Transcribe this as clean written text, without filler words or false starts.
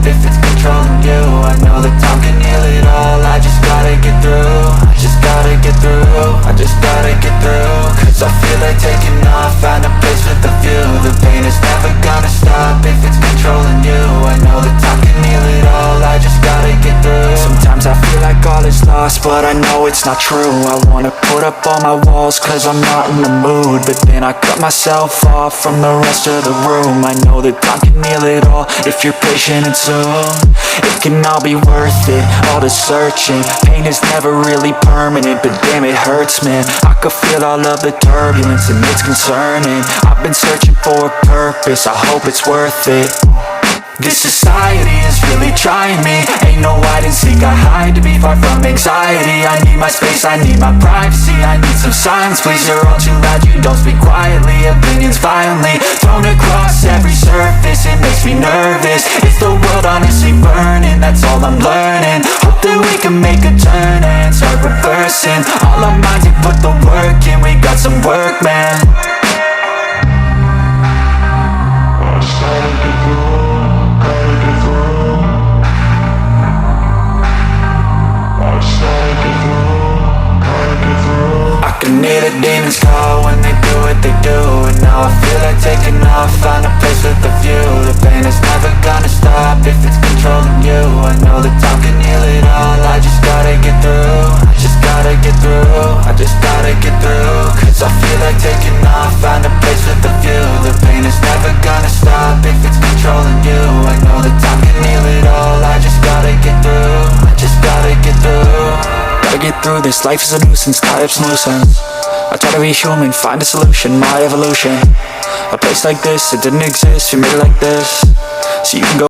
if it's controlling you. I know that time can heal it all. I just gotta get through. I just gotta get through. I just gotta get through. Cause I feel like taking off, find a place with a view. The pain is never gonna stop if it's controlling you. I know that time can heal it all. I just gotta get through. Sometimes I feel like all is lost, but I know it's not true. I wanna put up all my walls cause I'm not in the mood, but then I cut myself off from the rest of the room. I know that time can heal it all if you're patient and soon. It can all be worth it, all the searching. Pain is never really permanent, but damn it hurts, man. I could feel all of the turbulence and it's concerning. I've been searching for a purpose, I hope it's worth it. This society is really trying me. Ain't no hide and seek, I hide to be far from anxiety. I need my space, I need my privacy. I need some silence, please, you're all too loud. You don't speak quietly, opinions violently thrown across every surface. It makes me nervous. Is the world honestly burning? That's all I'm learning. Hope that we can make a turn and start reversing. All our minds, we put the work in. We got some work, man. I can hear the demons call when they do what they do. And now I feel like taking off, find a place with a view. The pain is never gonna stop if it's controlling you. I know that time can heal it all. I just gotta get through. I just gotta get through. I just gotta get through. Cause I feel like taking off, find a place with a view. The pain is never gonna stop if it's controlling you. I know that time can heal it all. I just gotta get through. I just gotta get through. Gotta get through this, life is a nuisance, tie up some loose ends. I try to be human, find a solution, my evolution. A place like this, it didn't exist, we made it like this. So you can go